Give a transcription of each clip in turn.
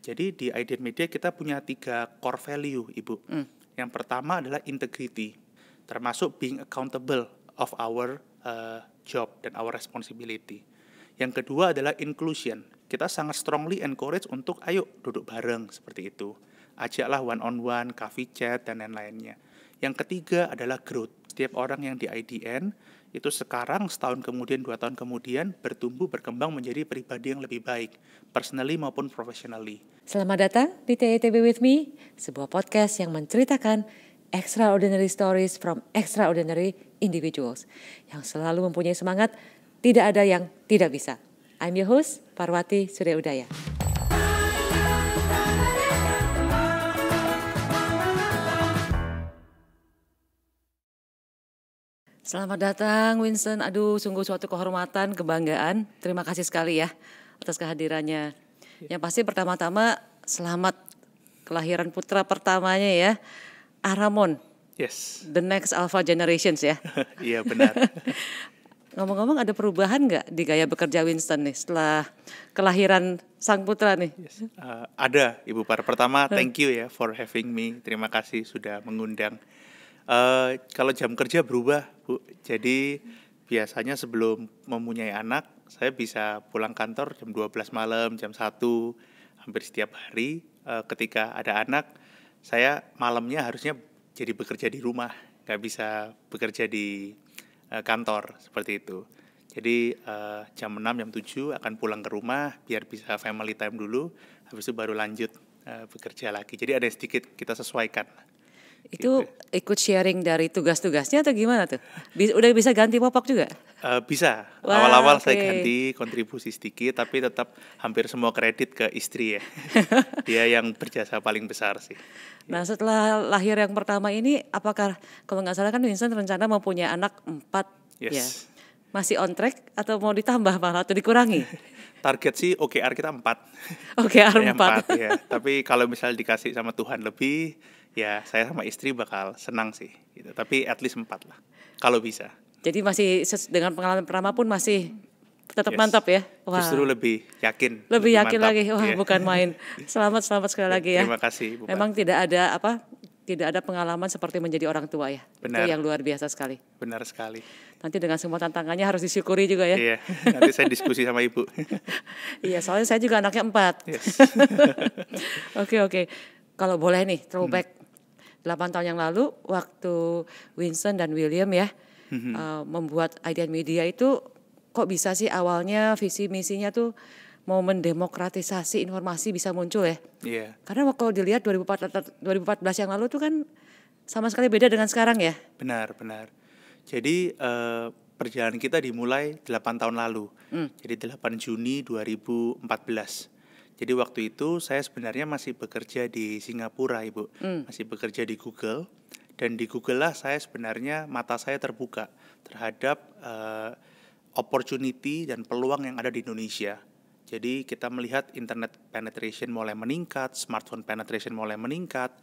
Jadi di IDN Media kita punya 3 core value, Ibu. Yang pertama adalah integrity, termasuk being accountable of our job dan our responsibility. Yang kedua adalah inclusion. Kita sangat strongly encourage untuk ayo duduk bareng seperti itu. Ajaklah one-on-one, coffee chat, dan lain-lainnya. Yang ketiga adalah growth. Setiap orang yang di IDN itu sekarang setahun kemudian, 2 tahun kemudian bertumbuh, berkembang menjadi pribadi yang lebih baik, personally maupun professionally. Selamat datang di TETB With Me, sebuah podcast yang menceritakan extraordinary stories from extraordinary individuals yang selalu mempunyai semangat, tidak ada yang tidak bisa. I'm your host, Parwati Surya Udaya. Selamat datang Winston, aduh sungguh suatu kehormatan, kebanggaan. Terima kasih sekali ya atas kehadirannya. Yang pasti pertama-tama selamat kelahiran putra pertamanya ya, Aramon. Yes. The next Alpha Generations ya. Iya benar. Ngomong-ngomong ada perubahan nggak di gaya bekerja Winston nih setelah kelahiran sang putra nih? Yes. Ada Ibu Par. Pertama thank you ya for having me. Terima kasih sudah mengundang. Kalau jam kerja berubah, Bu. Jadi biasanya sebelum mempunyai anak, saya bisa pulang kantor jam 12 malam, jam 1, hampir setiap hari. Ketika ada anak, saya malamnya harusnya jadi bekerja di rumah, nggak bisa bekerja di kantor, seperti itu. Jadi jam 6, jam 7 akan pulang ke rumah, biar bisa family time dulu, habis itu baru lanjut bekerja lagi. Jadi ada sedikit kita sesuaikan. Itu ikut sharing dari tugas-tugasnya atau gimana tuh? Udah bisa ganti popok juga? Bisa. Wah, Awal-awal okay. saya ganti kontribusi sedikit, tapi tetap hampir semua kredit ke istri ya. Dia yang berjasa paling besar sih. Nah setelah lahir yang pertama ini, apakah kalau nggak salah kan Winston rencana mau punya anak 4 Yes. ya? Masih on track atau mau ditambah malah atau dikurangi? Target sih OKR kita 4. OKR 4 ya. Tapi kalau misalnya dikasih sama Tuhan lebih, ya saya sama istri bakal senang sih gitu. Tapi at least 4 lah kalau bisa. Jadi masih dengan pengalaman pertama pun masih tetap mantap ya. Wah. Justru lebih yakin. Lebih yakin mantap. lagi. Wah, bukan main. Selamat sekali lagi ya. Terima kasih, Bu. Memang tidak ada pengalaman seperti menjadi orang tua ya. Benar. Itu yang luar biasa sekali. Benar sekali. Nanti dengan semua tantangannya harus disyukuri juga ya. Iya, nanti saya diskusi sama Ibu. Iya, soalnya saya juga anaknya 4. Yes. Oke. Kalau boleh nih, throwback 8 tahun yang lalu waktu Winston dan William ya membuat IDN Media itu, kok bisa sih awalnya visi misinya tuh mau mendemokratisasi informasi bisa muncul ya. Iya. Karena kalau dilihat 2014 yang lalu tuh kan sama sekali beda dengan sekarang ya. Benar. Jadi perjalanan kita dimulai 8 tahun lalu. Jadi 8 Juni 2014. Jadi waktu itu saya sebenarnya masih bekerja di Singapura, Ibu. Masih bekerja di Google. Dan di Google lah saya sebenarnya mata saya terbuka terhadap opportunity dan peluang yang ada di Indonesia. Jadi kita melihat internet penetration mulai meningkat, smartphone penetration mulai meningkat,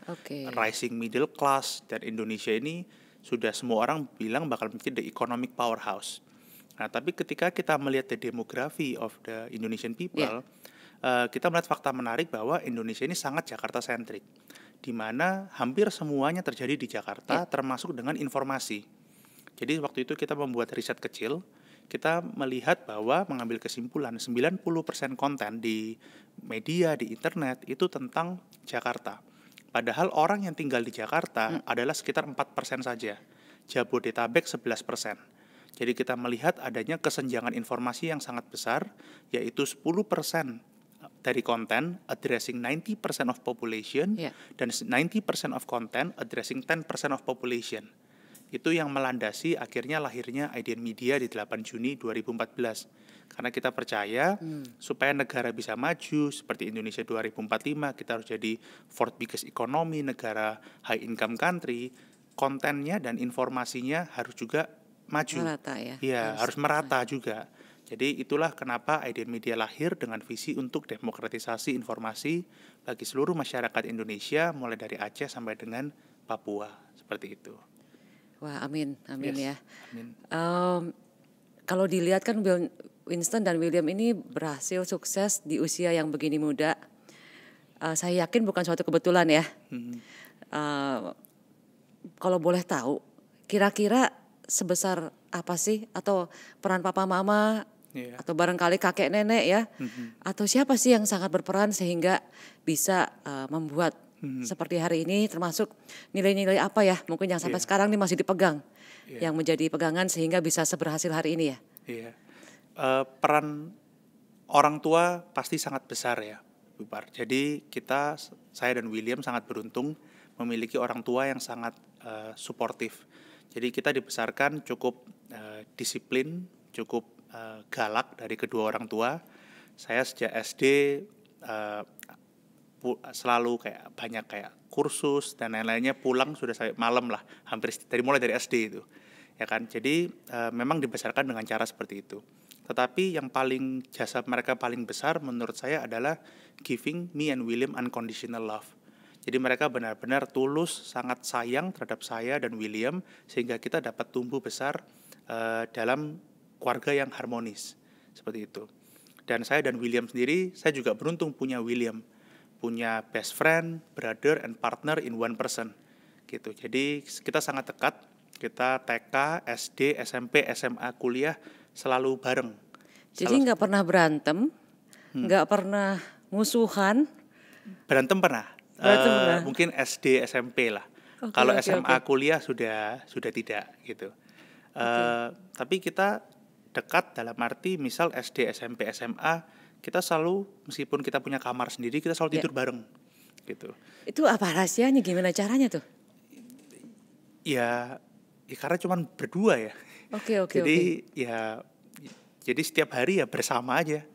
rising middle class, dan Indonesia ini sudah semua orang bilang bakal menjadi the economic powerhouse. Nah, tapi ketika kita melihat the demography of the Indonesian people, kita melihat fakta menarik bahwa Indonesia ini sangat Jakarta-centric, di mana hampir semuanya terjadi di Jakarta, termasuk dengan informasi. Jadi waktu itu kita membuat riset kecil, kita melihat bahwa mengambil kesimpulan 90% konten di media, di internet itu tentang Jakarta. Padahal orang yang tinggal di Jakarta adalah sekitar 4% saja. Jabodetabek 11%. Jadi kita melihat adanya kesenjangan informasi yang sangat besar, yaitu 10% dari konten addressing 90% of population, dan 90% of content addressing 10% of population. Itu yang melandasi akhirnya lahirnya IDN Media di 8 Juni 2014. Karena kita percaya supaya negara bisa maju seperti Indonesia 2045, kita harus jadi fourth biggest economy, negara high income country, kontennya dan informasinya harus juga maju. Merata ya. Iya, harus merata juga. Jadi itulah kenapa IDN Media lahir dengan visi untuk demokratisasi informasi bagi seluruh masyarakat Indonesia mulai dari Aceh sampai dengan Papua, seperti itu. Wah, amin Yes, ya. Amin. Kalau dilihat kan Winston dan William ini berhasil sukses di usia yang begini muda. saya yakin bukan suatu kebetulan ya. Kalau boleh tahu, kira-kira sebesar apa sih, atau peran papa mama, atau barangkali kakek nenek ya, atau siapa sih yang sangat berperan sehingga bisa membuat seperti hari ini, termasuk nilai-nilai apa ya mungkin yang sampai sekarang ini masih dipegang, yang menjadi pegangan sehingga bisa seberhasil hari ini ya. Peran orang tua pasti sangat besar ya, Bu Par. Jadi saya dan William sangat beruntung memiliki orang tua yang sangat suportif. Jadi kita dibesarkan cukup disiplin, cukup galak dari kedua orang tua. Saya sejak SD selalu banyak kursus dan lain-lainnya, pulang sudah sampai malam lah, mulai dari SD itu. Ya kan? Jadi memang dibesarkan dengan cara seperti itu. Tetapi yang jasa mereka paling besar menurut saya adalah giving me and William unconditional love. Jadi mereka benar-benar tulus, sangat sayang terhadap saya dan William, sehingga kita dapat tumbuh besar dalam keluarga yang harmonis, seperti itu. Dan saya dan William sendiri, saya juga beruntung punya William, punya best friend, brother, and partner in one person, gitu. Jadi kita sangat dekat, kita TK, SD, SMP, SMA, kuliah selalu bareng. Jadi nggak pernah berantem, nggak pernah musuhan. Berantem pernah. Mungkin SD, SMP lah. Kalau SMA, kuliah sudah tidak gitu. Tapi kita dekat dalam arti misal SD, SMP, SMA kita selalu, meskipun kita punya kamar sendiri, kita selalu tidur bareng gitu. Itu apa rahasianya, gimana caranya tuh? Ya karena cuman berdua ya. Jadi setiap hari ya bersama aja.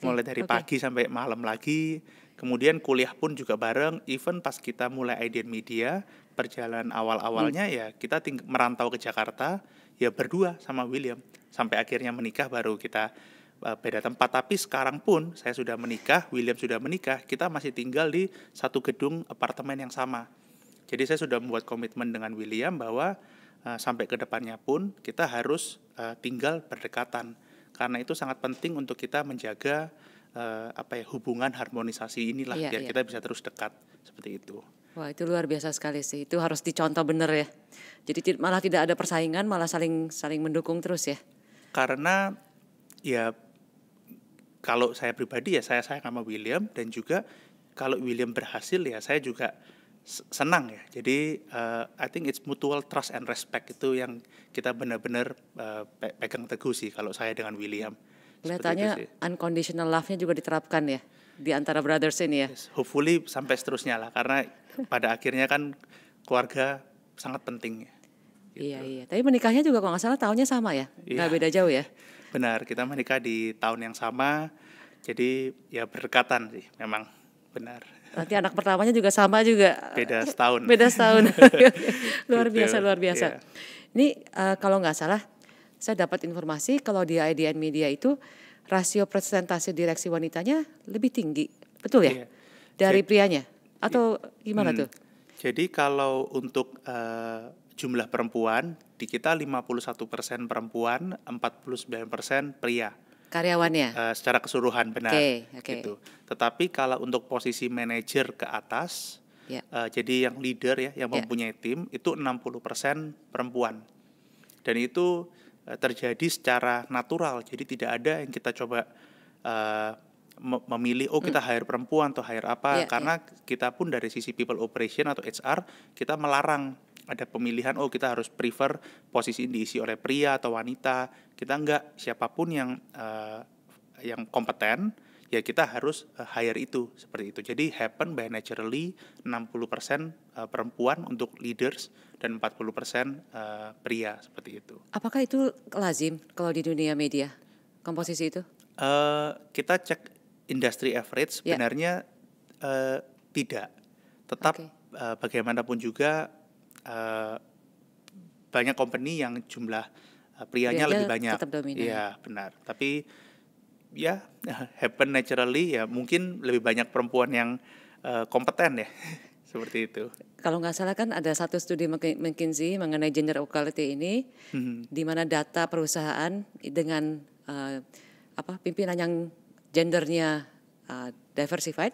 Mulai dari pagi sampai malam lagi. Kemudian kuliah pun juga bareng. Even pas kita mulai Idean Media, perjalanan awal-awalnya ya kita merantau ke Jakarta ya berdua sama William. Sampai akhirnya menikah, baru kita beda tempat. Tapi sekarang pun saya sudah menikah, William sudah menikah, kita masih tinggal di satu gedung apartemen yang sama. Jadi saya sudah membuat komitmen dengan William bahwa sampai ke depannya pun kita harus tinggal berdekatan. Karena itu sangat penting untuk kita menjaga hubungan harmonisasi inilah, biar kita bisa terus dekat, seperti itu. Wah, itu luar biasa sekali sih. Itu harus dicontoh bener ya. Jadi malah tidak ada persaingan, malah saling mendukung terus ya. Karena ya kalau saya pribadi ya saya sayang sama William, dan juga kalau William berhasil ya saya juga senang ya. Jadi I think it's mutual trust and respect, itu yang kita benar-benar pegang teguh sih kalau saya dengan William. Kelihatannya unconditional love-nya juga diterapkan ya di antara brothers ini ya. Yes, hopefully sampai seterusnya lah, karena pada akhirnya kan keluarga sangat penting. Gitu. Iya. Tapi menikahnya juga kalau nggak salah tahunnya sama ya, nggak beda jauh ya. Benar, kita menikah di tahun yang sama, jadi ya berdekatan sih, memang benar. Nanti anak pertamanya juga sama juga. Beda setahun. Luar biasa. Yeah. Ini kalau nggak salah, saya dapat informasi kalau di IDN Media itu rasio presentasi direksi wanitanya lebih tinggi, betul ya? Yeah. Dari prianya atau gimana tuh? Jadi kalau untuk jumlah perempuan, di kita 51% perempuan, 49% pria. Karyawannya? Secara keseluruhan, benar. Gitu. Tetapi kalau untuk posisi manajer ke atas, jadi yang leader ya, yang mempunyai tim, itu 60% perempuan. Dan itu terjadi secara natural, jadi tidak ada yang kita coba memilih, kita hire perempuan atau hire apa, karena kita pun dari sisi people operation atau HR, kita melarang ada pemilihan, kita harus prefer posisi diisi oleh pria atau wanita. Kita enggak, siapapun yang kompeten, ya kita harus hire itu, seperti itu. Jadi happen by naturally, 60% perempuan untuk leaders dan 40% pria, seperti itu. Apakah itu lazim kalau di dunia media, komposisi itu? Kita cek industry average, sebenarnya tidak. Tetap bagaimanapun juga banyak company yang jumlah prianya lebih banyak. Iya, benar. Tapi ya happen naturally, ya mungkin lebih banyak perempuan yang kompeten ya. Seperti itu. Kalau nggak salah kan ada satu studi McKinsey mengenai gender equality ini, di mana data perusahaan dengan pimpinan yang gendernya diversified,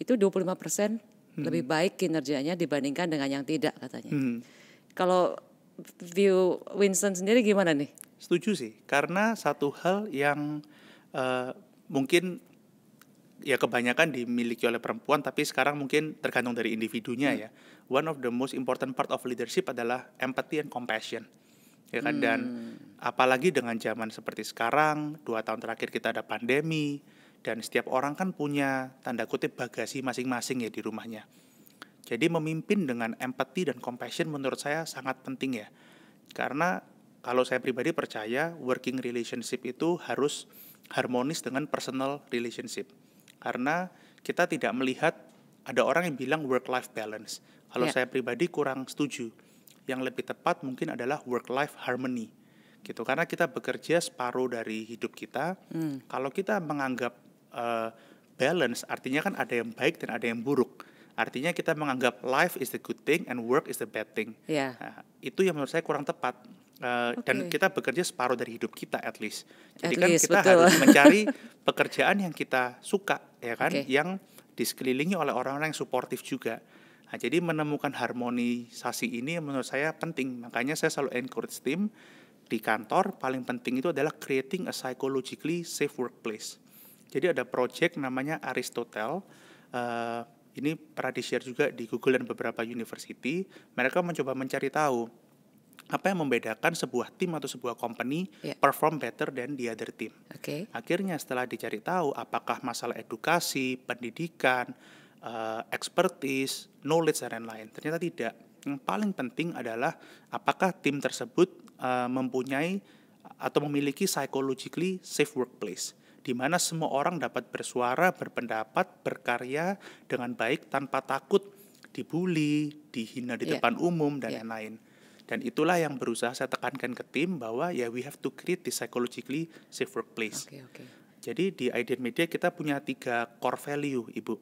itu 25% lebih baik kinerjanya dibandingkan dengan yang tidak katanya. Kalau view Winston sendiri gimana nih? Setuju sih, karena satu hal yang mungkin ya kebanyakan dimiliki oleh perempuan, tapi sekarang mungkin tergantung dari individunya ya. One of the most important part of leadership adalah empathy and compassion. Ya kan, dan apalagi dengan zaman seperti sekarang, 2 tahun terakhir kita ada pandemi, dan setiap orang kan punya tanda kutip bagasi masing-masing ya di rumahnya. Jadi memimpin dengan empathy dan compassion menurut saya sangat penting ya. Karena kalau saya pribadi percaya working relationship itu harus harmonis dengan personal relationship. Karena kita tidak melihat, ada orang yang bilang work-life balance. Kalau saya pribadi kurang setuju. Yang lebih tepat mungkin adalah work-life harmony. Gitu. Karena kita bekerja separuh dari hidup kita. Kalau kita menganggap balance, artinya kan ada yang baik dan ada yang buruk. Artinya kita menganggap life is the good thing and work is the bad thing. Nah, itu yang menurut saya kurang tepat. Dan kita bekerja separuh dari hidup kita at least. Jadi kan kita harus mencari pekerjaan yang kita suka, ya kan, yang di sekelilingi oleh orang-orang yang suportif juga. Nah, jadi menemukan harmonisasi ini menurut saya penting. Makanya saya selalu encourage tim di kantor, paling penting itu adalah creating a psychologically safe workplace. Jadi ada project namanya Aristotle. Ini pernah di-share juga di Google dan beberapa university. Mereka mencoba mencari tahu apa yang membedakan sebuah tim atau sebuah company perform better than the other team. Akhirnya setelah dicari tahu apakah masalah edukasi, pendidikan, expertise, knowledge dan lain-lain, ternyata tidak. Yang paling penting adalah apakah tim tersebut mempunyai atau memiliki psychologically safe workplace, di mana semua orang dapat bersuara, berpendapat, berkarya dengan baik tanpa takut dibully, dihina di depan umum dan lain-lain. Dan itulah yang berusaha saya tekankan ke tim bahwa ya we have to create the psychologically safe workplace. Jadi di Idean Media kita punya 3 core value, Ibu.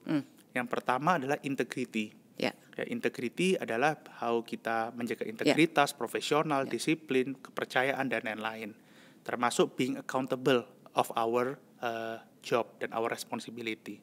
Yang pertama adalah integrity. Ya, integrity adalah how kita menjaga integritas, profesional, disiplin, kepercayaan dan lain-lain. Termasuk being accountable of our job dan our responsibility.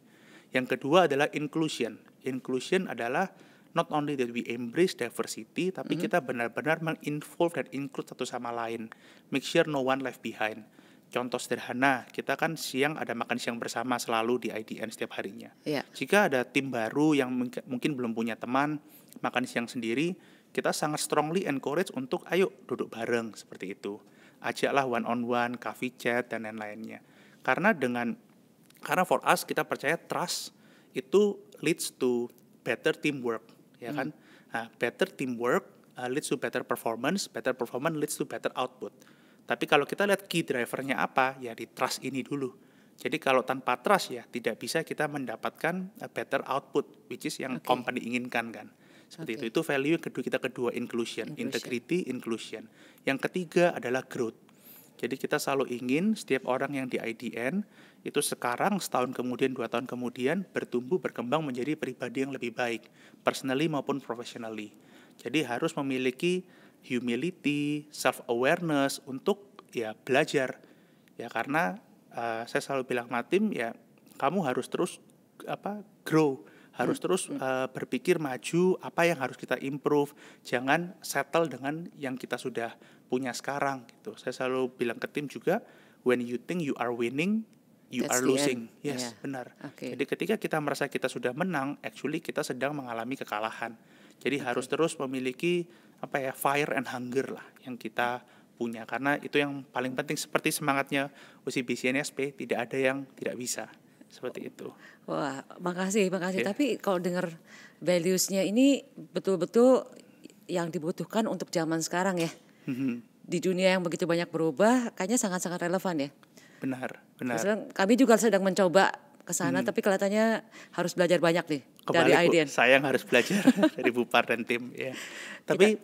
Yang kedua adalah inclusion. Inclusion adalah not only that we embrace diversity, tapi kita benar-benar menginvolve dan include satu sama lain. Make sure no one left behind. Contoh sederhana, kita kan siang ada makan siang bersama selalu di IDN setiap harinya. Jika ada tim baru yang mungkin belum punya teman, makan siang sendiri, kita sangat strongly encourage untuk ayo duduk bareng seperti itu. Ajaklah one-on-one, coffee chat, dan lain-lainnya. Karena for us kita percaya trust itu leads to better teamwork. Ya kan, better teamwork leads to better performance leads to better output. Tapi kalau kita lihat key drivernya apa, ya di trust ini dulu. Jadi kalau tanpa trust ya tidak bisa kita mendapatkan better output, which is yang company inginkan kan. Seperti itu value kedua inclusion, integrity, inclusion. Yang ketiga adalah growth. Jadi kita selalu ingin setiap orang yang di IDN itu sekarang, setahun kemudian, 2 tahun kemudian bertumbuh, berkembang menjadi pribadi yang lebih baik, personally maupun professionally. Jadi harus memiliki humility, self-awareness untuk ya belajar. Ya karena saya selalu bilang sama tim ya kamu harus terus grow, harus terus berpikir maju, apa yang harus kita improve, jangan settle dengan yang kita sudah punya sekarang gitu. Saya selalu bilang ke tim juga, when you think you are winning, you are losing. Yes, benar. Jadi ketika kita merasa kita sudah menang, actually kita sedang mengalami kekalahan. Jadi harus terus memiliki fire and hunger lah yang kita punya, karena itu yang paling penting. Seperti semangatnya OCBC NSP, tidak ada yang tidak bisa. Seperti itu. Wah, makasih. Tapi kalau dengar values-nya ini betul-betul yang dibutuhkan untuk zaman sekarang ya. Di dunia yang begitu banyak berubah, kayaknya sangat-sangat relevan ya. Benar. Kami juga sedang mencoba ke sana, tapi kelihatannya harus belajar banyak nih dari IDN. Saya yang harus belajar dari Bu Par dan tim ya. Tapi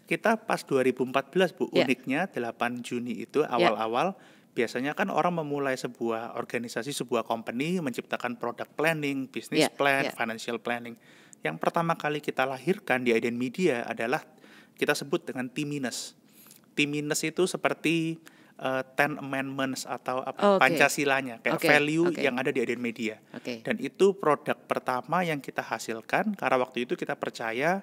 kita pas 2014 Bu, uniknya 8 Juni itu awal-awal biasanya kan orang memulai sebuah organisasi, sebuah company, menciptakan product planning, business plan, financial planning. Yang pertama kali kita lahirkan di IDN Media adalah kita sebut dengan Teaminess. Teaminess itu seperti Ten Amendments atau Pancasilanya, kayak value yang ada di IDN Media. Dan itu produk pertama yang kita hasilkan karena waktu itu kita percaya,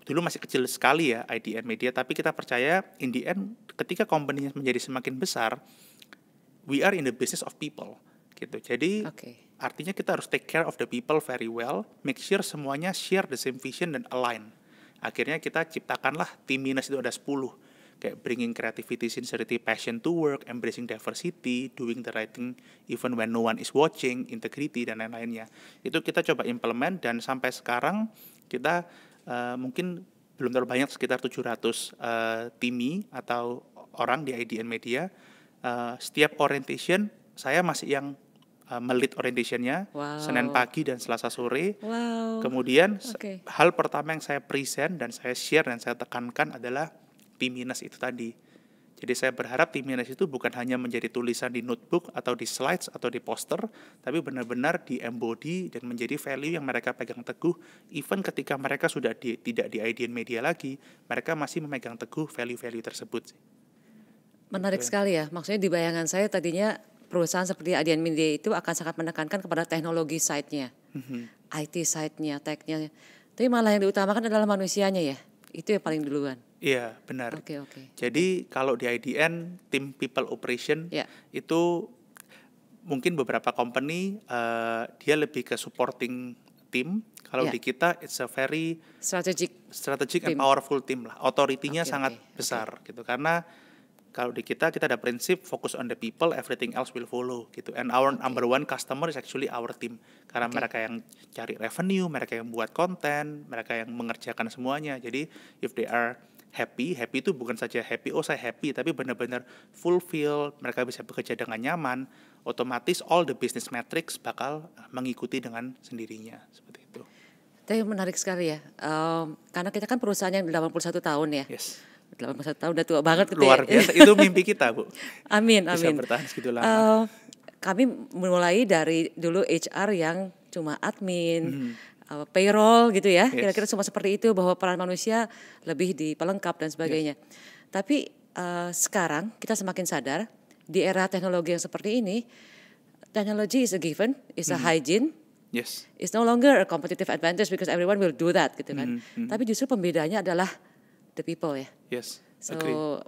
dulu masih kecil sekali ya IDN Media, tapi kita percaya in the end ketika company menjadi semakin besar, we are in the business of people gitu. Jadi artinya kita harus take care of the people very well, make sure semuanya share the same vision dan align. Akhirnya kita ciptakanlah tim minus itu ada 10. Kayak bringing creativity, sincerity, passion to work, embracing diversity, doing the right thing even when no one is watching, integrity, dan lain-lainnya. Itu kita coba implement dan sampai sekarang kita mungkin belum terlalu banyak, sekitar 700 timi atau orang di IDN Media. Setiap orientation, saya masih yang melit orientationnya, Senin pagi dan Selasa sore. Kemudian hal pertama yang saya present dan saya share dan saya tekankan adalah T- itu tadi. Jadi saya berharap T- itu bukan hanya menjadi tulisan di notebook atau di slides atau di poster, tapi benar-benar di embody dan menjadi value yang mereka pegang teguh. Even ketika mereka sudah tidak di IDN Media lagi, mereka masih memegang teguh value-value tersebut. Menarik sekali ya. Maksudnya di bayangan saya tadinya perusahaan seperti IDN Media itu akan sangat menekankan kepada teknologi side-nya, IT side-nya, tech-nya. Tapi malah yang diutamakan adalah manusianya ya. Itu yang paling duluan. Iya, benar. Jadi kalau di IDN, tim people operation itu mungkin beberapa company dia lebih ke supporting team. Kalau di kita it's a very strategic and powerful team lah. Authority-nya sangat besar gitu. Karena kalau di kita ada prinsip focus on the people, everything else will follow gitu. And our number one customer is actually our team. Karena mereka yang cari revenue, mereka yang buat konten, mereka yang mengerjakan semuanya. Jadi if they are happy itu bukan saja happy, saya happy, tapi benar-benar fulfill, mereka bisa bekerja dengan nyaman, otomatis all the business metrics bakal mengikuti dengan sendirinya, seperti itu. Tapi menarik sekali ya, karena kita kan perusahaan yang 81 tahun ya. 81 tahun udah tua banget gitu. Luar biasa, itu mimpi kita Bu. Amin. Bisa bertahan segitu lama. Kami mulai dari dulu HR yang cuma admin, payroll gitu ya, kira-kira cuma seperti itu, bahwa peran manusia lebih dipelengkap dan sebagainya. Tapi sekarang kita semakin sadar di era teknologi yang seperti ini, technology is a given, is a hygiene, it's no longer a competitive advantage because everyone will do that gitu kan. Tapi justru pembedanya adalah the people ya. So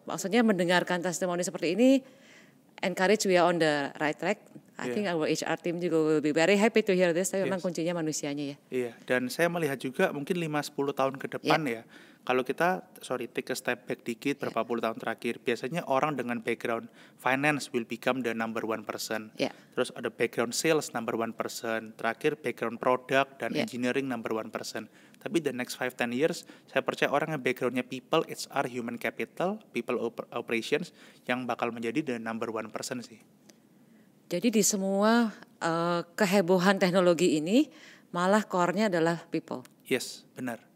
maksudnya mendengarkan testimoni seperti ini, encourage we are on the right track. I think our HR team juga will be very happy to hear this. Tapi memang kuncinya manusianya ya. Iya, dan saya melihat juga mungkin 5-10 tahun ke depan ya. Kalau kita, take a step back dikit, berapa puluh tahun terakhir, biasanya orang dengan background finance will become the number one person. Terus ada background sales number one person. Terakhir background product dan engineering number one person. Tapi the next 5-10 years, saya percaya orang yang backgroundnya people, HR, human capital, people operations, yang bakal menjadi the number one person sih. Jadi di semua kehebohan teknologi ini, malah core-nya adalah people. Yes, benar.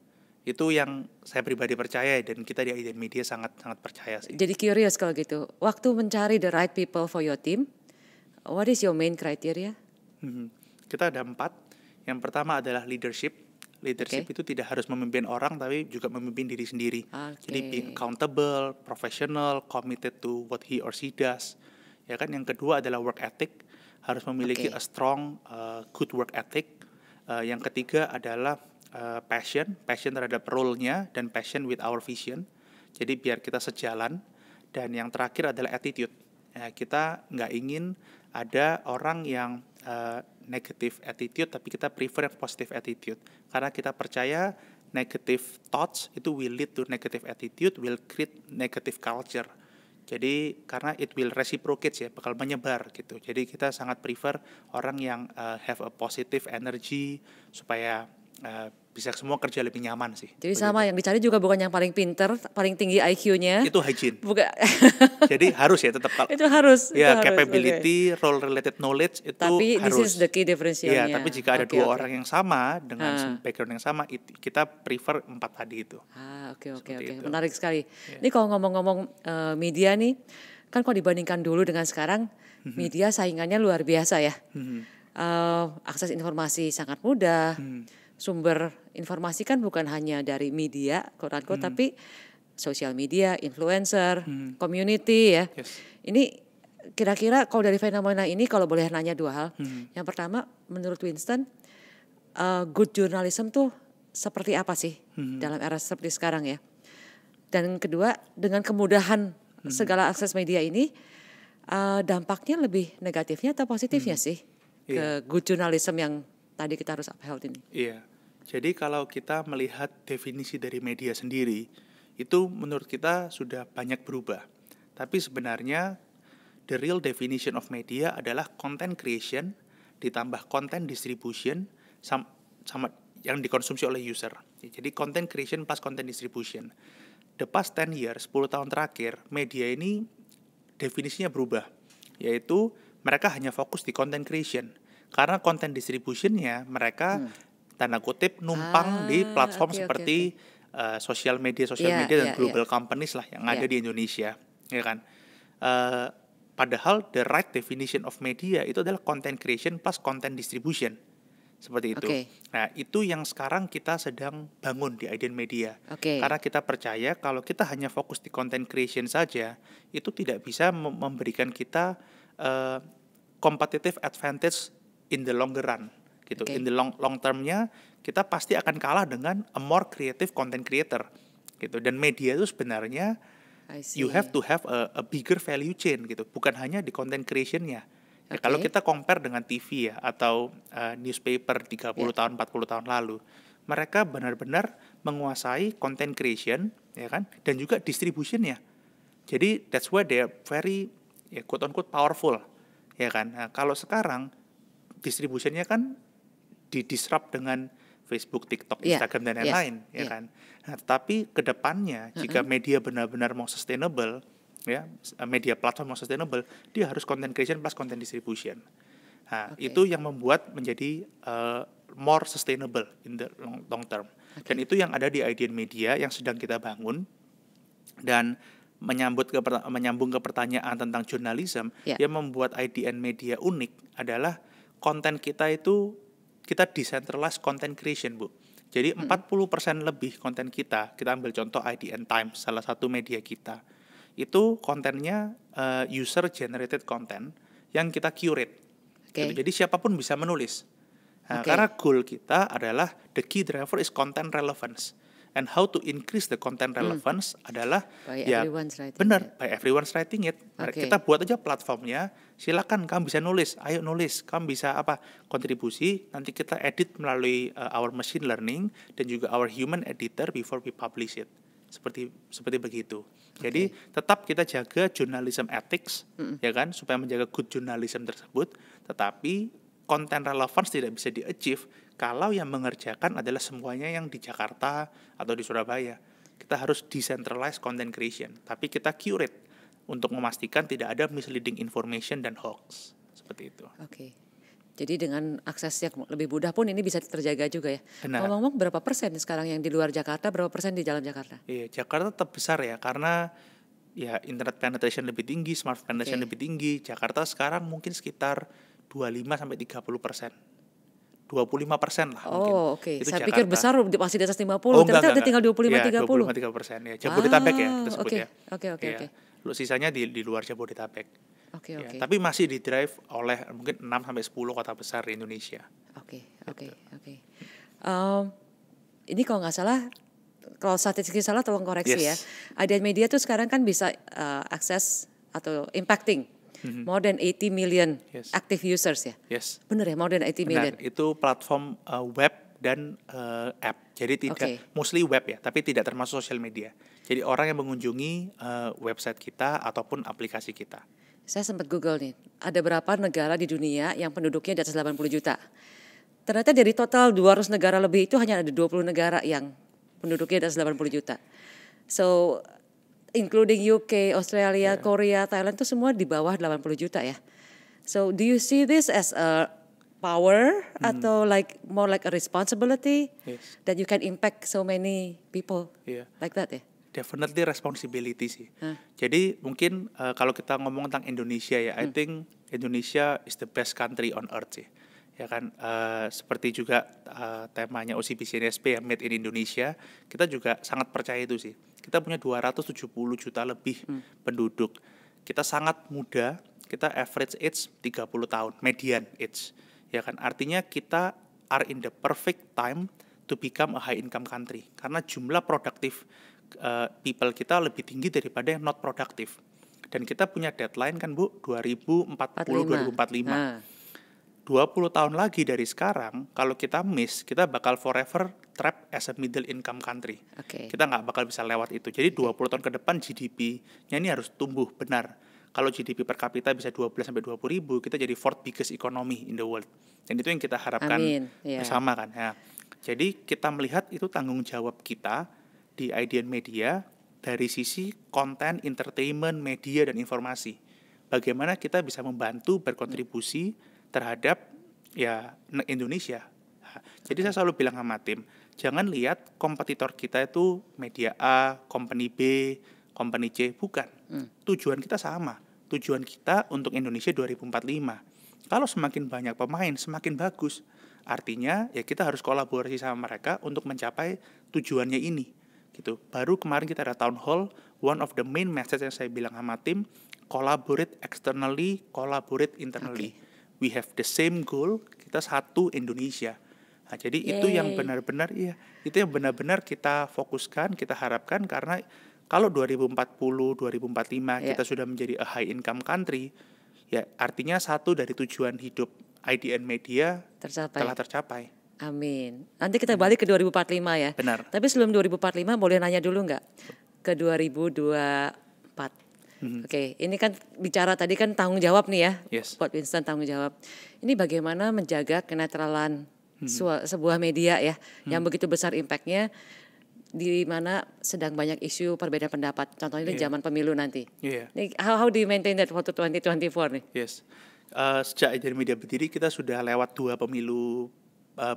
Itu yang saya pribadi percaya dan kita di IDN Media sangat-sangat percaya sih. Jadi curious kalau gitu. Waktu mencari the right people for your team, what is your main criteria? Kita ada 4. Yang pertama adalah leadership. Leadership itu tidak harus memimpin orang, tapi juga memimpin diri sendiri. Jadi being accountable, professional, committed to what he or she does. Ya kan, yang kedua adalah work ethic, harus memiliki a strong good work ethic. Yang ketiga adalah passion terhadap role-nya dan passion with our vision. Jadi biar kita sejalan. Dan yang terakhir adalah attitude. Kita nggak ingin ada orang yang negative attitude, tapi kita prefer yang positive attitude. Karena kita percaya negative thoughts itu will lead to negative attitude, will create negative culture. Jadi karena it will reciprocate ya, bakal menyebar gitu. Jadi kita sangat prefer orang yang have a positive energy supaya bisa semua kerja lebih nyaman sih. Jadi sama, yang dicari juga bukan yang paling pinter, paling tinggi IQ-nya. Itu hygiene. Jadi harus ya tetap. Itu harus. Ya, capability, role related knowledge itu tapi harus. This is the key differentialnya. Ya, tapi jika ada dua orang yang sama dengan background yang sama, kita prefer 4 tadi itu. Oke. Menarik sekali. Ini kalau ngomong-ngomong media nih, kan kalau dibandingkan dulu dengan sekarang, media saingannya luar biasa ya. Akses informasi sangat mudah. Sumber informasi kan bukan hanya dari media, quote-unquote, tapi social media, influencer, community ya. Yes. Ini kira-kira kalau dari fenomena ini kalau boleh nanya dua hal. Yang pertama, menurut Winston, good journalism tuh seperti apa sih dalam era seperti sekarang ya? Dan kedua, dengan kemudahan segala akses media ini, dampaknya lebih negatifnya atau positifnya sih ke good journalism yang tadi kita harus upheld ini? Iya. Jadi kalau kita melihat definisi dari media sendiri, itu menurut kita sudah banyak berubah. Tapi sebenarnya the real definition of media adalah content creation ditambah content distribution sama yang dikonsumsi oleh user. Jadi content creation plus content distribution. The past 10 years, 10 tahun terakhir, media ini definisinya berubah. Yaitu mereka hanya fokus di content creation. Karena content distributionnya mereka tanda kutip numpang di platform seperti sosial media dan global companies lah yang ada di Indonesia, ya kan. Padahal the right definition of media itu adalah content creation plus content distribution, seperti itu. Nah itu yang sekarang kita sedang bangun di Idean Media, karena kita percaya kalau kita hanya fokus di content creation saja itu tidak bisa memberikan kita competitive advantage in the longer run. Gitu. In the long termnya kita pasti akan kalah dengan a more creative content creator gitu. Dan media itu sebenarnya you have to have a bigger value chain gitu, bukan hanya di content creationnya. Ya, kalau kita compare dengan TV ya atau newspaper 30 tahun 40 tahun lalu, mereka benar-benar menguasai content creation ya kan, dan juga distributionnya. Jadi that's why they are very quote unquote powerful ya kan. Nah, kalau sekarang distributionnya kan di-disrupt dengan Facebook, TikTok, Instagram dan lain-lain, ya kan. Nah, tapi kedepannya jika media benar-benar mau sustainable, ya, media platform mau sustainable, dia harus content creation plus content distribution. Nah, itu yang membuat menjadi more sustainable in the long term. Dan itu yang ada di Idean Media yang sedang kita bangun. Dan menyambung ke pertanyaan tentang journalism, yang membuat Idean Media unik adalah konten kita itu kita decentralized content creation, Bu. Jadi 40% lebih konten kita ambil contoh IDN Times, salah satu media kita. Itu kontennya user generated content yang kita curate. Gitu. Jadi siapapun bisa menulis. Nah, karena goal kita adalah the key driver is content relevance. And how to increase the content relevance adalah by everyone's writing it. Kita buat aja platformnya, silakan kamu bisa nulis, ayo nulis, kamu bisa kontribusi, nanti kita edit melalui our machine learning dan juga our human editor before we publish it. Seperti begitu. Jadi tetap kita jaga journalism ethics, ya kan, supaya menjaga good journalism tersebut, tetapi content relevance tidak bisa di-achieve kalau yang mengerjakan adalah semuanya yang di Jakarta atau di Surabaya. Kita harus decentralize content creation, tapi kita curate untuk memastikan tidak ada misleading information dan hoax. Seperti itu. Jadi dengan akses yang lebih mudah pun ini bisa terjaga juga ya. Ngomong-ngomong, berapa persen sekarang yang di luar Jakarta, berapa persen di dalam Jakarta? Iya, Jakarta tetap besar ya, karena ya internet penetration lebih tinggi, smartphone penetration lebih tinggi. Jakarta sekarang mungkin sekitar 25-30%. 25% lah mungkin. Itu saya Jakarta. Pikir besar masih di atas 50, ternyata udah tinggal 25-30%. Ya, Jabodetabek ya kita sebut ya. Oke. Sisanya di luar Jabodetabek. Tapi masih di drive oleh mungkin 6-10 kota besar di Indonesia. Oke. Ini kalau nggak salah, kalau statistik salah tolong koreksi ya. Idean Media tuh sekarang kan bisa akses atau impacting more than 80 million active users ya? Benar ya, more than 80 million? Itu platform web dan app. Jadi tidak mostly web ya, tapi tidak termasuk sosial media. Jadi orang yang mengunjungi website kita ataupun aplikasi kita. Saya sempat Google nih, ada berapa negara di dunia yang penduduknya di atas 80 juta. Ternyata dari total 200 negara lebih itu hanya ada 20 negara yang penduduknya di atas 80 juta. So including UK, Australia, Korea, Thailand itu semua di bawah 80 juta ya. So do you see this as a power atau more like a responsibility that you can impact so many people like that ya? Definitely responsibility sih. Jadi mungkin kalau kita ngomong tentang Indonesia ya, I think Indonesia is the best country on earth sih. ya kan, seperti juga temanya OCBC NSP ya, Made in Indonesia, kita juga sangat percaya itu sih. Kita punya 270 juta lebih penduduk. Kita sangat muda, kita average age 30 tahun, median age. Ya kan, artinya kita are in the perfect time to become a high income country. Karena jumlah produktif people kita lebih tinggi daripada yang not produktif. Dan kita punya deadline kan Bu, 2040-2045. 20 tahun lagi dari sekarang, kalau kita miss, kita bakal forever trapped as a middle income country. Kita nggak bakal bisa lewat itu. Jadi 20 tahun ke depan GDP-nya ini harus tumbuh benar. Kalau GDP per kapita bisa 12-20 ribu, kita jadi fourth biggest economy in the world. Dan itu yang kita harapkan bersama kan. Ya. Jadi kita melihat itu tanggung jawab kita di IDN Media dari sisi konten, entertainment, media, dan informasi. Bagaimana kita bisa membantu berkontribusi terhadap ya Indonesia. Jadi saya selalu bilang sama tim, jangan lihat kompetitor kita itu media A, company B, company C, bukan. Tujuan kita sama. Tujuan kita untuk Indonesia 2045. Kalau semakin banyak pemain, semakin bagus. Artinya ya kita harus kolaborasi sama mereka untuk mencapai tujuannya ini. Gitu. Baru kemarin kita ada town hall, one of the main message yang saya bilang sama tim, collaborate externally, collaborate internally. We have the same goal, kita satu Indonesia. Nah, jadi itu yang benar-benar kita fokuskan, kita harapkan, karena kalau 2040, 2045 kita sudah menjadi a high income country, ya artinya satu dari tujuan hidup IDN Media telah tercapai. Amin. Nanti kita balik ke 2045 ya. Benar. Tapi sebelum 2045 boleh nanya dulu nggak ke 2024? Oke, ini kan bicara tadi kan tanggung jawab nih ya, buat Winston tanggung jawab. Ini bagaimana menjaga kenetralan sebuah media ya, yang begitu besar impactnya, di mana sedang banyak isu perbedaan pendapat. Contohnya di zaman pemilu nanti. How do you maintain that waktu 2024 nih? Sejak IDN Media berdiri kita sudah lewat 2 pemilu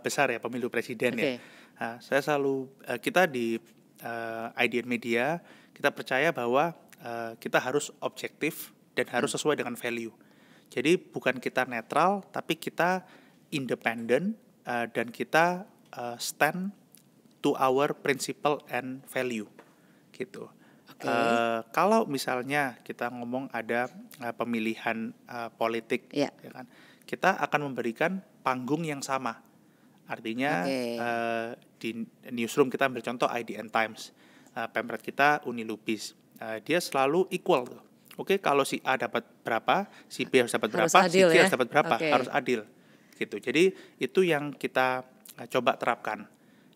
besar ya, pemilu presiden ya. Saya selalu kita di IDN Media kita percaya bahwa kita harus objektif dan harus sesuai dengan value. Jadi bukan kita netral, tapi kita independen dan kita stand to our principle and value, gitu. Kalau misalnya kita ngomong ada pemilihan politik, ya kan, kita akan memberikan panggung yang sama. Artinya di newsroom kita ambil contoh IDN Times, pemret kita Unilubis. Dia selalu equal tuh. Kalau si A dapat berapa, si B harus dapat berapa, si C harus dapat berapa, harus adil. Gitu. Jadi itu yang kita coba terapkan.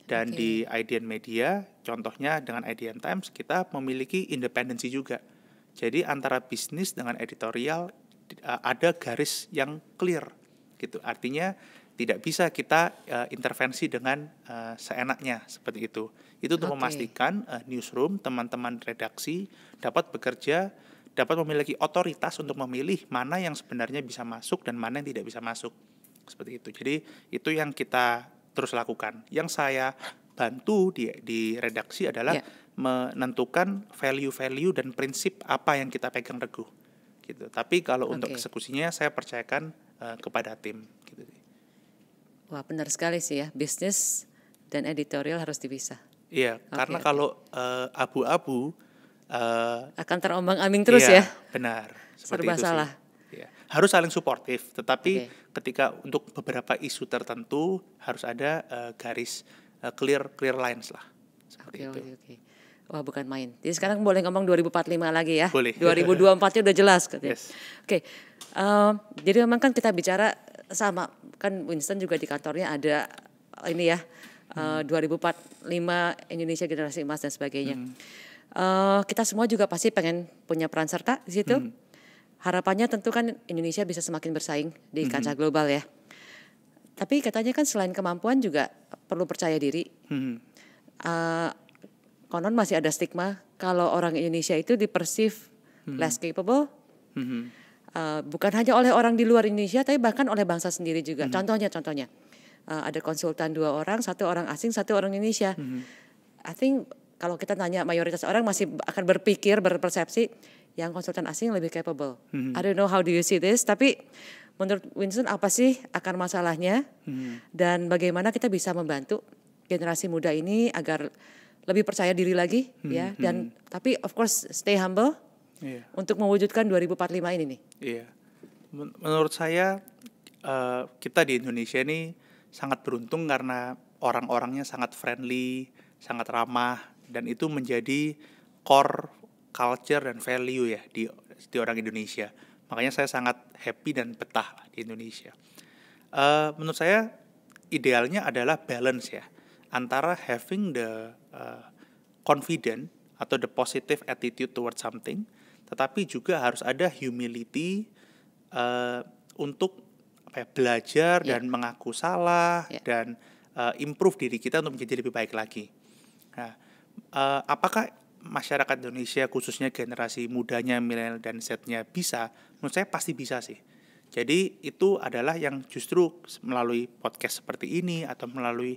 Dan di IDN Media, contohnya dengan IDN Times, kita memiliki independensi juga. Jadi antara bisnis dengan editorial ada garis yang clear. Gitu. Artinya tidak bisa kita intervensi dengan seenaknya seperti itu. Itu untuk memastikan newsroom, teman-teman redaksi dapat bekerja, dapat memiliki otoritas untuk memilih mana yang sebenarnya bisa masuk dan mana yang tidak bisa masuk. Seperti itu. Jadi itu yang kita terus lakukan. Yang saya bantu di redaksi adalah menentukan value-value dan prinsip apa yang kita pegang teguh. Gitu. Tapi kalau untuk eksekusinya saya percayakan kepada tim. Gitu. Wah, benar sekali sih ya, bisnis dan editorial harus dipisah. Iya, karena kalau abu-abu akan terombang-ambing terus ya. Benar. Serba salah. Ya. Harus saling suportif, tetapi ketika untuk beberapa isu tertentu harus ada garis clear lines lah. Seperti itu. Wah, bukan main. Jadi sekarang boleh ngomong 2045 lagi ya. Boleh. 2024-nya udah jelas katanya. Jadi memang kan kita bicara sama, kan Winston juga di kantornya ada ini ya, 2045 Indonesia generasi emas dan sebagainya. Kita semua juga pasti pengen punya peran serta di situ. Harapannya tentu kan Indonesia bisa semakin bersaing di kancah global ya. Tapi katanya kan selain kemampuan juga perlu percaya diri. Konon masih ada stigma kalau orang Indonesia itu dipersif less capable. Bukan hanya oleh orang di luar Indonesia, tapi bahkan oleh bangsa sendiri juga. Contohnya, ada konsultan 2 orang, 1 orang asing, 1 orang Indonesia. I think kalau kita tanya mayoritas orang masih akan berpersepsi yang konsultan asing lebih capable. I don't know how do you see this, tapi menurut Winston apa sih akar masalahnya dan bagaimana kita bisa membantu generasi muda ini agar lebih percaya diri lagi ya dan tapi of course stay humble untuk mewujudkan 2045 ini nih. Iya. Menurut saya kita di Indonesia ini sangat beruntung karena orang-orangnya sangat friendly, sangat ramah, dan itu menjadi core culture dan value ya di orang Indonesia. Makanya saya sangat happy dan betah di Indonesia. Menurut saya idealnya adalah balance ya antara having the confident atau the positive attitude towards something, tetapi juga harus ada humility untuk belajar dan mengaku salah dan improve diri kita untuk menjadi lebih baik lagi. Nah, apakah masyarakat Indonesia khususnya generasi mudanya, milenial dan Z-nya bisa? Menurut saya pasti bisa sih. Jadi itu adalah yang justru melalui podcast seperti ini atau melalui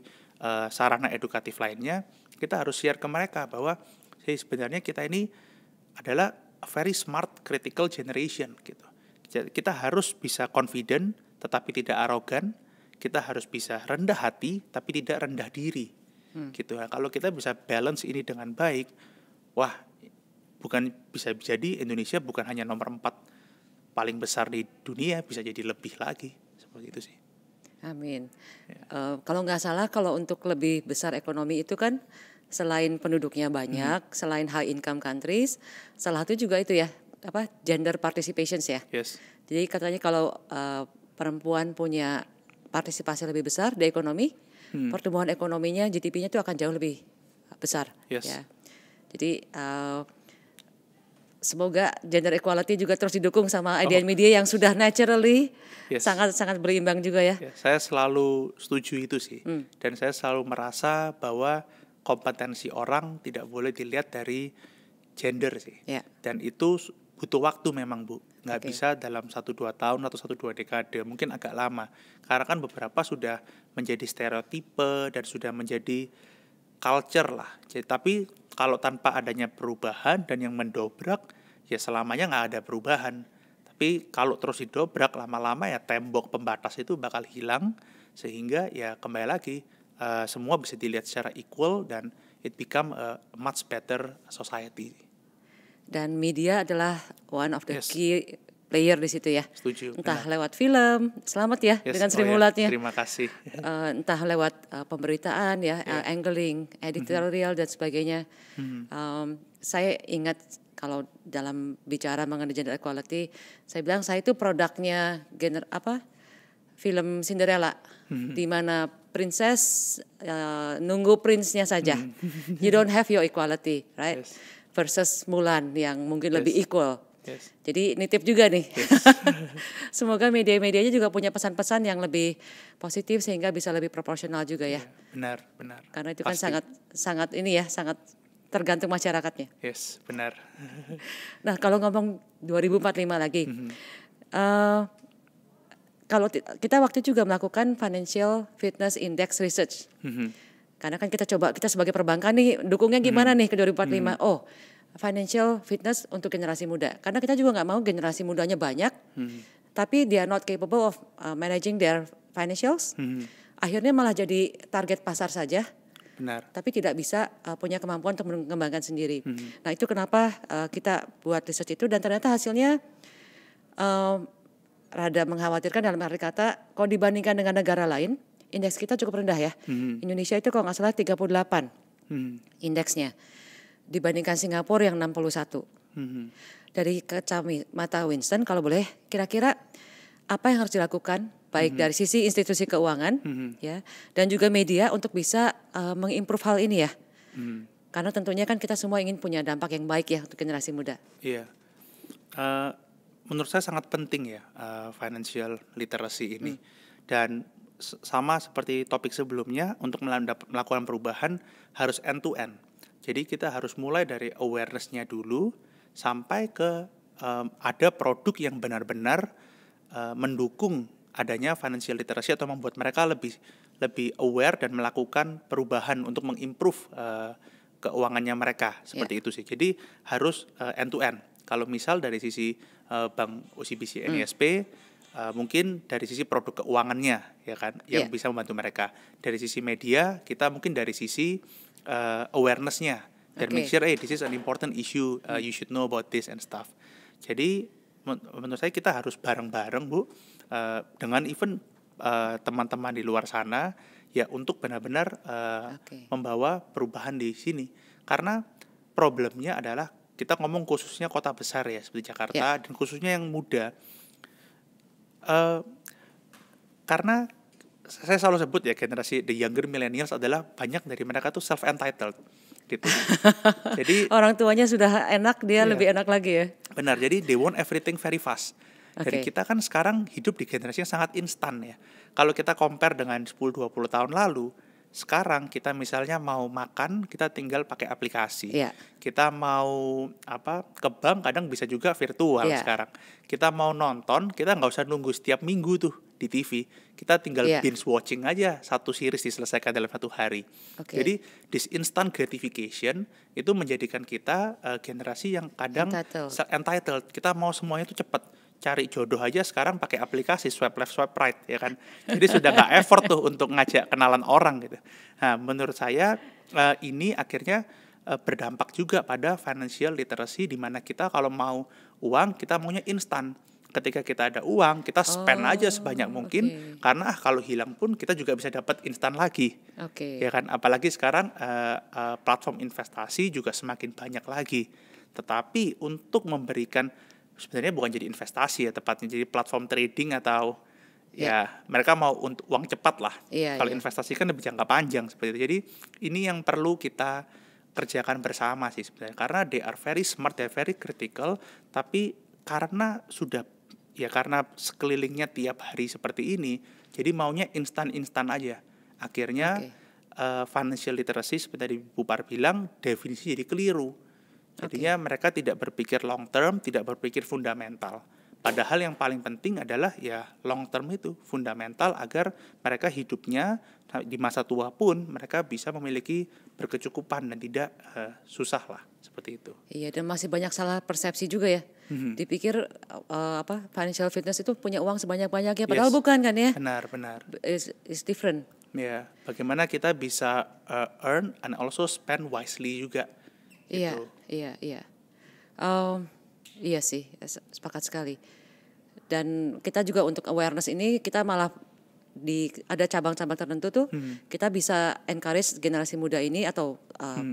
sarana edukatif lainnya kita harus share ke mereka bahwa sebenarnya kita ini adalah a very smart critical generation gitu. Kita harus bisa confident tetapi tidak arogan, kita harus bisa rendah hati tapi tidak rendah diri. Gitu. Nah, kalau kita bisa balance ini dengan baik, wah, bukan bisa jadi Indonesia bukan hanya nomor 4 paling besar di dunia, bisa jadi lebih lagi. Seperti itu sih. Amin. Kalau nggak salah, kalau untuk lebih besar ekonomi itu kan selain penduduknya banyak, selain high income countries, salah satu juga itu ya, gender participations ya. Yes. Jadi katanya kalau perempuan punya partisipasi lebih besar di ekonomi, pertumbuhan ekonominya, GDP-nya itu akan jauh lebih besar. Yes. Ya. Jadi semoga gender equality juga terus didukung sama IDN Media yang sudah naturally sangat-sangat berimbang juga ya. Saya selalu setuju itu sih. Dan saya selalu merasa bahwa kompetensi orang tidak boleh dilihat dari gender sih. Dan itu butuh waktu memang Bu. Nggak bisa dalam 1-2 tahun atau 1-2 dekade, mungkin agak lama. Karena kan beberapa sudah menjadi stereotipe dan sudah menjadi culture lah. Jadi, tapi kalau tanpa adanya perubahan dan yang mendobrak, ya selamanya nggak ada perubahan. Tapi kalau terus didobrak lama-lama ya tembok pembatas itu bakal hilang, sehingga ya kembali lagi semua bisa dilihat secara equal dan it become a much better society. Dan media adalah one of the key player di situ ya. Setuju. Entah lewat film, selamat ya dengan Sri Mulatnya. Terima kasih. Entah lewat pemberitaan ya, angling, editorial dan sebagainya. Saya ingat kalau dalam bicara mengenai gender equality, saya bilang saya itu produknya film Cinderella, di mana princess nunggu prince-nya saja. You don't have your equality, right? Yes. Versus Mulan yang mungkin lebih equal. Yes. Jadi nitip juga nih. Yes. Semoga media-medianya juga punya pesan-pesan yang lebih positif sehingga bisa lebih proporsional juga ya. Benar. Karena itu kan sangat ini ya, sangat tergantung masyarakatnya. Yes, benar. Nah, kalau ngomong 2045 lagi. Kalau kita waktu juga melakukan Financial Fitness Index Research. Karena kan kita sebagai perbankan nih dukungnya gimana nih ke 2045. Financial fitness untuk generasi muda. Karena kita juga nggak mau generasi mudanya banyak, tapi they are not capable of managing their financials. Akhirnya malah jadi target pasar saja. Benar. Tapi tidak bisa punya kemampuan untuk mengembangkan sendiri. Nah itu kenapa kita buat research itu dan ternyata hasilnya rada mengkhawatirkan dalam arti kata kalau dibandingkan dengan negara lain, indeks kita cukup rendah ya. Indonesia itu kalau nggak salah 38 indeksnya. Dibandingkan Singapura yang 61. Dari kacamata Winston, kalau boleh, kira-kira apa yang harus dilakukan, baik dari sisi institusi keuangan, ya, dan juga media untuk bisa mengimprove hal ini ya. Karena tentunya kan kita semua ingin punya dampak yang baik ya untuk generasi muda. Iya, menurut saya sangat penting ya financial literacy ini. Dan sama seperti topik sebelumnya, untuk melakukan perubahan harus end to end. Jadi kita harus mulai dari awareness-nya dulu sampai ke ada produk yang benar-benar mendukung adanya financial literacy atau membuat mereka lebih aware dan melakukan perubahan untuk mengimprove keuangannya mereka seperti itu sih. Jadi harus end to end. Kalau misal dari sisi Bank OCBC NISP Mungkin dari sisi produk keuangannya ya kan yang bisa membantu mereka. Dari sisi media kita mungkin dari sisi awareness-nya dan make sure this is an important issue, you should know about this and stuff. Jadi menurut saya kita harus bareng-bareng Bu dengan even teman-teman di luar sana ya untuk benar-benar membawa perubahan di sini. Karena problemnya adalah kita ngomong khususnya kota besar ya seperti Jakarta dan khususnya yang muda. Karena saya selalu sebut ya generasi the younger millennials adalah banyak dari mereka tuh self entitled gitu. Jadi orang tuanya sudah enak, dia lebih enak lagi ya. Benar. Jadi they want everything very fast. Jadi kita kan sekarang hidup di generasi yang sangat instan ya. Kalau kita compare dengan 10-20 tahun lalu, sekarang kita misalnya mau makan, kita tinggal pakai aplikasi. Kita mau ke bank kadang bisa juga virtual sekarang. Kita mau nonton, kita nggak usah nunggu setiap minggu tuh di TV. Kita tinggal binge watching aja satu series diselesaikan dalam 1 hari. Jadi this instant gratification itu menjadikan kita generasi yang kadang entitled. Kita mau semuanya tuh cepat. Cari jodoh aja sekarang pakai aplikasi swipe left swipe right ya kan. Jadi sudah nggak effort tuh untuk ngajak kenalan orang gitu. Nah menurut saya ini akhirnya berdampak juga pada financial literacy di mana kita kalau mau uang kita maunya instan. Ketika kita ada uang kita spend aja sebanyak mungkin karena kalau hilang pun kita juga bisa dapat instan lagi. Ya kan apalagi sekarang platform investasi juga semakin banyak lagi. Tetapi untuk memberikan sebenarnya bukan jadi investasi ya tepatnya jadi platform trading atau ya mereka mau untuk uang cepat lah. Kalau investasi kan lebih jangka panjang seperti itu. Jadi ini yang perlu kita kerjakan bersama sih sebenarnya karena they are very smart, they are very critical, tapi karena karena sekelilingnya tiap hari seperti ini, jadi maunya instan aja. Akhirnya financial literacy seperti tadi Bu Par bilang definisi jadi keliru. Jadinya mereka tidak berpikir long term, tidak berpikir fundamental. Padahal yang paling penting adalah ya long term itu fundamental agar mereka hidupnya di masa tua pun mereka bisa memiliki berkecukupan dan tidak susah lah seperti itu. Iya dan masih banyak salah persepsi juga ya. Dipikir financial fitness itu punya uang sebanyak-banyaknya padahal bukan kan ya? Benar. It's different. Ya, bagaimana kita bisa earn and also spend wisely juga. Gitu. Iya. Iya sih, sepakat sekali. Dan kita juga untuk awareness ini kita malah ada cabang-cabang tertentu tuh kita bisa encourage generasi muda ini atau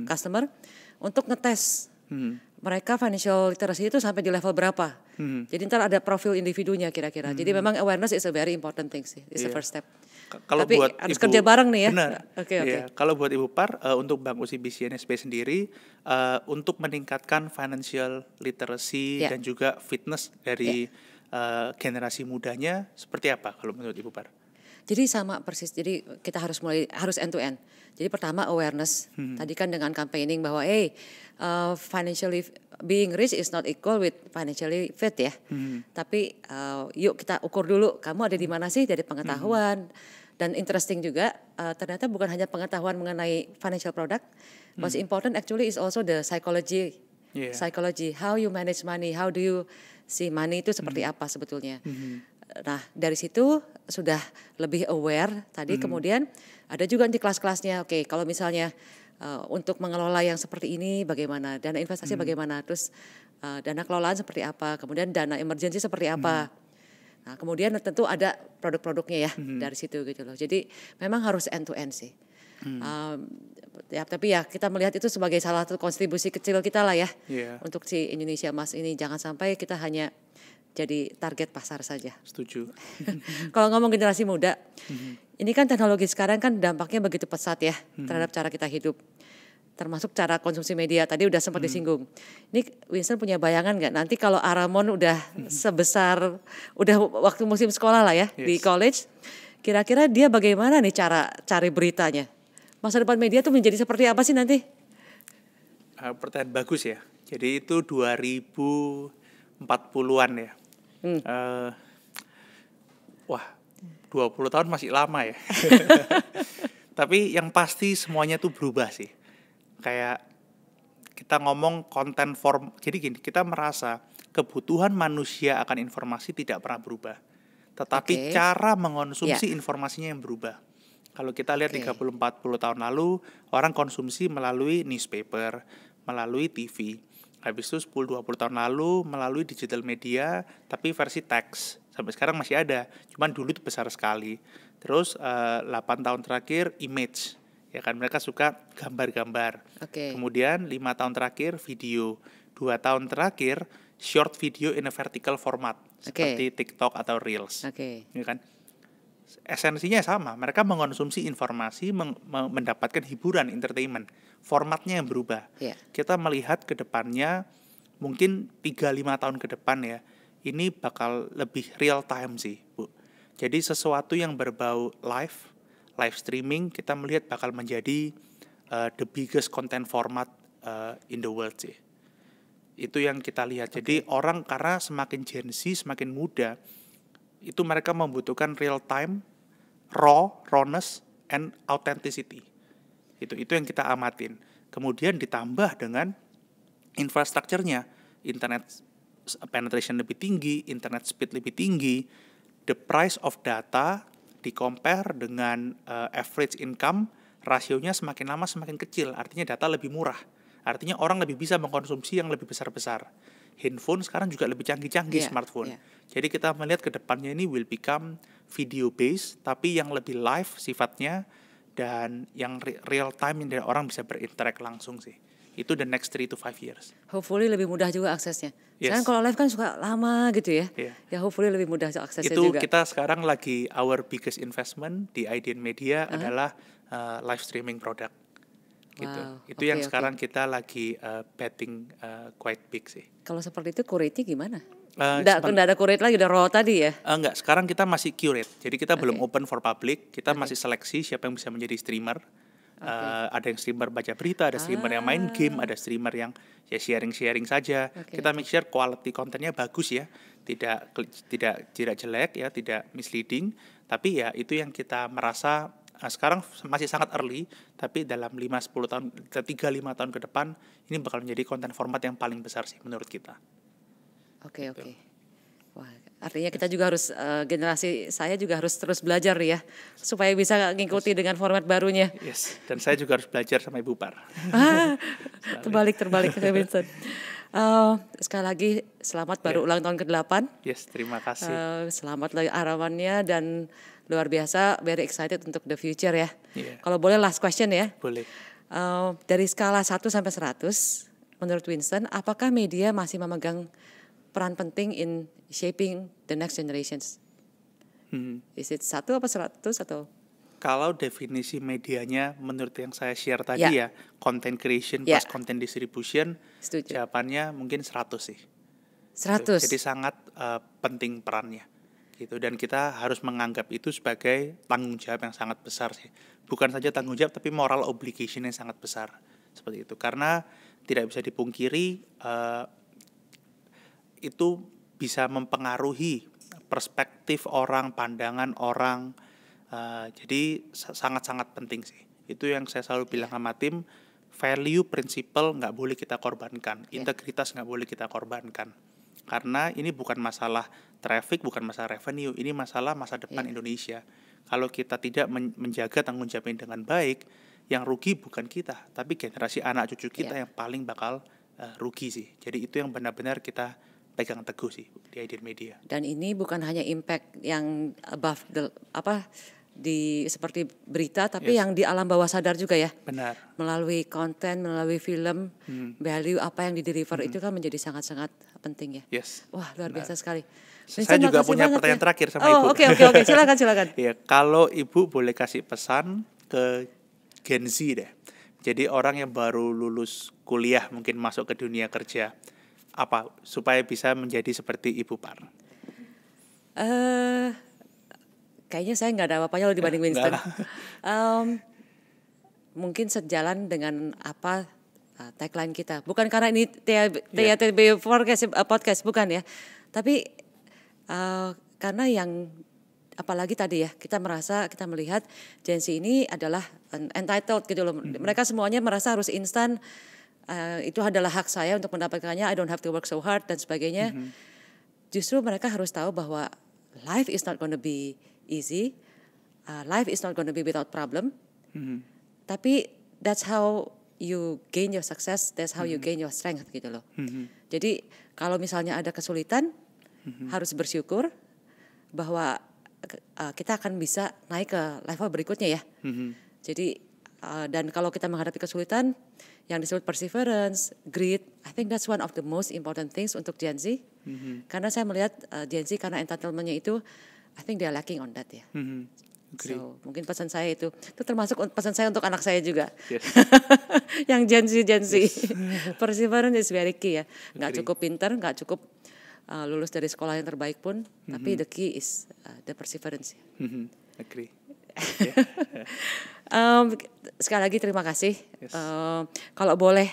customer untuk ngetes mereka financial literacy itu sampai di level berapa. Jadi ntar ada profil individunya kira-kira. Jadi memang awareness is a very important thing sih, it's the first step. Tapi buat harus kerja bareng nih ya. Benar. Okay. Kalau buat Ibu Par untuk Bank UCBC NSB sendiri untuk meningkatkan financial literacy dan juga fitness dari generasi mudanya seperti apa kalau menurut Ibu Par? Jadi sama persis. Jadi kita harus end to end. Jadi pertama awareness. Tadi kan dengan campaigning bahwa financially being rich is not equal with financially fit ya. Tapi yuk kita ukur dulu kamu ada di mana sih dari pengetahuan. Dan interesting juga ternyata bukan hanya pengetahuan mengenai financial product. What's important actually is also the psychology. Psychology, how you manage money, how do you see money itu seperti apa sebetulnya. Nah dari situ sudah lebih aware tadi. Kemudian ada juga nanti kelas-kelasnya. Oke, kalau misalnya untuk mengelola yang seperti ini bagaimana, dana investasi bagaimana, terus dana kelolaan seperti apa, kemudian dana emergency seperti apa. Nah kemudian tentu ada produk-produknya ya dari situ gitu loh. Jadi memang harus end to end sih. Tapi ya kita melihat itu sebagai salah satu kontribusi kecil kita lah ya untuk si Indonesia Emas ini. Jangan sampai kita hanya jadi target pasar saja. Setuju. Kalau ngomong generasi muda, ini kan teknologi sekarang kan dampaknya begitu pesat ya terhadap cara kita hidup. Termasuk cara konsumsi media, tadi udah sempat disinggung. Ini Winston punya bayangan nggak nanti kalau Aramon udah sebesar, udah waktu musim sekolah lah ya di college, kira-kira dia bagaimana nih cara cari beritanya? Masa depan media tuh menjadi seperti apa sih nanti? Pertanyaan bagus ya. Jadi itu 2040-an ya. Wah, 20 tahun masih lama ya. Tapi yang pasti semuanya tuh berubah sih. Kayak kita ngomong konten form. Jadi gini, kita merasa kebutuhan manusia akan informasi tidak pernah berubah. tetapi cara mengonsumsi informasinya yang berubah. Kalau kita lihat 30-40 tahun lalu, orang konsumsi melalui newspaper, melalui TV. Habis itu 10-20 tahun lalu melalui digital media, tapi versi teks. Sampai sekarang masih ada, cuman dulu itu besar sekali. Terus 8 tahun terakhir image, ya kan, mereka suka gambar-gambar. Kemudian 5 tahun terakhir video, 2 tahun terakhir short video in a vertical format, seperti TikTok atau Reels. Ya kan? Esensinya sama, mereka mengonsumsi informasi, mendapatkan hiburan, entertainment. Formatnya yang berubah. Kita melihat ke depannya, mungkin 3-5 tahun ke depan ya, ini bakal lebih real time sih, Bu. Jadi sesuatu yang berbau live streaming, kita melihat bakal menjadi the biggest content format in the world sih. Itu yang kita lihat. Jadi orang karena semakin Gen Z, semakin muda, itu mereka membutuhkan real time, rawness, and authenticity. Itu yang kita amatin. Kemudian ditambah dengan infrastrukturnya, internet penetration lebih tinggi, internet speed lebih tinggi, the price of data di-compare dengan average income, rasionya semakin lama semakin kecil, artinya data lebih murah. Artinya orang lebih bisa mengkonsumsi yang lebih besar-besar. Handphone sekarang juga lebih canggih-canggih, smartphone. Jadi kita melihat ke depannya ini will become video based, tapi yang lebih live sifatnya dan yang real time yang orang bisa berinteract langsung sih. Itu the next 3 to 5 years. Hopefully lebih mudah juga aksesnya. Sekarang kalau live kan suka lama gitu ya. Ya hopefully lebih mudah aksesnya itu juga. Itu kita sekarang lagi our biggest investment di IDN Media adalah live streaming product. Gitu. Itu yang sekarang kita lagi betting quite big sih. Kalau seperti itu curate-nya gimana? Nggak ada curate lagi, udah raw tadi ya? Enggak, sekarang kita masih curate. Jadi kita belum open for public, kita masih seleksi siapa yang bisa menjadi streamer. Ada yang streamer baca berita, ada streamer yang main game, ada streamer yang ya sharing saja. Kita make sure quality kontennya bagus ya, tidak jelek ya, tidak misleading. Tapi ya itu yang kita merasa sekarang masih sangat early, tapi dalam 5-10 tahun, 3-5 tahun ke depan ini bakal menjadi konten format yang paling besar sih menurut kita. Oke. Wah, artinya kita juga harus generasi saya juga harus terus belajar ya supaya bisa ngikuti dengan format barunya. Yes, dan saya juga harus belajar sama Ibu Par. Terbalik Vincent. Sekali lagi selamat baru ulang tahun ke-8. Yes, terima kasih. Selamat lagi harapannya dan luar biasa, very excited untuk the future ya. Kalau boleh last question ya. Boleh. Dari skala 1 sampai 100, menurut Winston, apakah media masih memegang peran penting in shaping the next generations? Is it 1 apa 100 atau? Kalau definisi medianya menurut yang saya share tadi ya, content creation plus content distribution, jawabannya mungkin 100 sih. 100? Jadi sangat penting perannya. Gitu. Dan kita harus menganggap itu sebagai tanggung jawab yang sangat besar sih. Bukan saja tanggung jawab, tapi moral obligation yang sangat besar. Seperti itu. Karena tidak bisa dipungkiri, itu bisa mempengaruhi perspektif orang, pandangan orang. Jadi sangat-sangat penting sih. Itu yang saya selalu bilang sama tim, value, principle nggak boleh kita korbankan. Integritas nggak boleh kita korbankan. Karena ini bukan masalah traffic, bukan masalah revenue, ini masalah masa depan Indonesia. Kalau kita tidak menjaga tanggung jawabnya dengan baik, yang rugi bukan kita, tapi generasi anak cucu kita yang paling bakal rugi sih. Jadi itu yang benar-benar kita pegang teguh sih di IDN Media. Dan ini bukan hanya impact yang above di seperti berita, tapi yang di alam bawah sadar juga ya. Benar. Melalui konten, melalui film, value apa yang di-deliver itu kan menjadi sangat-sangat penting ya. Yes. Wah, luar biasa sekali. Saya juga punya pertanyaan terakhir sama Ibu. Oke, silakan. Ya, kalau Ibu boleh kasih pesan ke Gen Z deh. Jadi orang yang baru lulus kuliah mungkin masuk ke dunia kerja, apa supaya bisa menjadi seperti Ibu Par? Kayaknya saya nggak ada apa-apanya loh dibanding Winston. Mungkin sejalan dengan apa tagline kita. Bukan karena ini TATB podcast, bukan ya. Tapi karena yang apalagi tadi ya, kita melihat Gen Z ini adalah entitled gitu loh. Mereka semuanya merasa harus instan. Itu adalah hak saya untuk mendapatkannya. I don't have to work so hard dan sebagainya. Justru mereka harus tahu bahwa life is not going to be easy, life is not going to be without problem. Tapi that's how you gain your success, that's how you gain your strength gitu loh. Jadi kalau misalnya ada kesulitan, harus bersyukur bahwa kita akan bisa naik ke level berikutnya ya. Jadi dan kalau kita menghadapi kesulitan yang disebut perseverance, grit, I think that's one of the most important things untuk Gen Z. Karena saya melihat Gen Z karena entitlement-nya itu, I think they are lacking on that ya. So mungkin pesan saya itu termasuk pesan saya untuk anak saya juga. Yes. Yang Gen Z. Yes. Perseverance is very key ya. Nggak cukup pintar, nggak cukup lulus dari sekolah yang terbaik pun, tapi the key is the perseverance. Agree. Sekali lagi terima kasih. Yes. Kalau boleh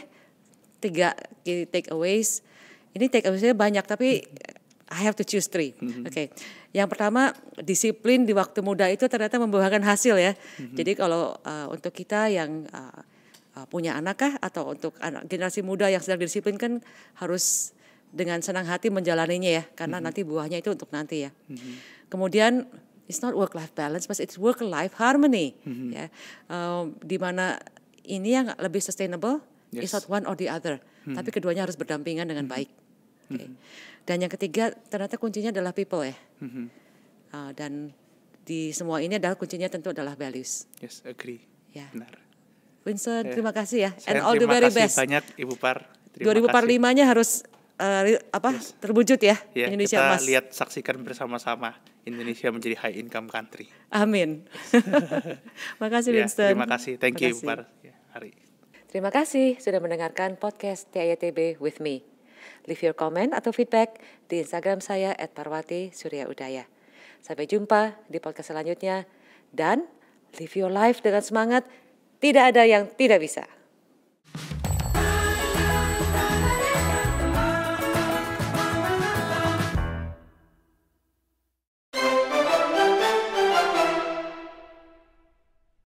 3 key takeaways. Ini takeaways-nya banyak tapi I have to choose 3. Okay. Yang pertama, disiplin di waktu muda itu ternyata membuahkan hasil ya. Jadi kalau untuk kita yang punya anak kah atau untuk generasi muda yang sedang disiplin kan harus dengan senang hati menjalaninya ya, karena nanti buahnya itu untuk nanti ya. Kemudian it's not work-life balance, but it's work-life harmony ya. Di mana ini yang lebih sustainable, it's not one or the other, tapi keduanya harus berdampingan dengan baik. Okay. Dan yang ketiga ternyata kuncinya adalah people ya. Dan di semua ini adalah kuncinya tentu adalah values. Yes, agree. Ya. Benar. Winston, terima kasih ya. And all the very best. Terima kasih banyak Ibu Par. 2045-nya harus terwujud ya, Indonesia kita Emas. Lihat saksikan bersama-sama Indonesia menjadi high income country. Amin. Makasih Winston. Terima kasih. Thank you Ibu Par. Hari. Terima kasih sudah mendengarkan podcast TITB with me. Leave your comment atau feedback di Instagram saya @parwati_suryaudaya. Sampai jumpa di podcast selanjutnya dan live your life dengan semangat. Tidak ada yang tidak bisa.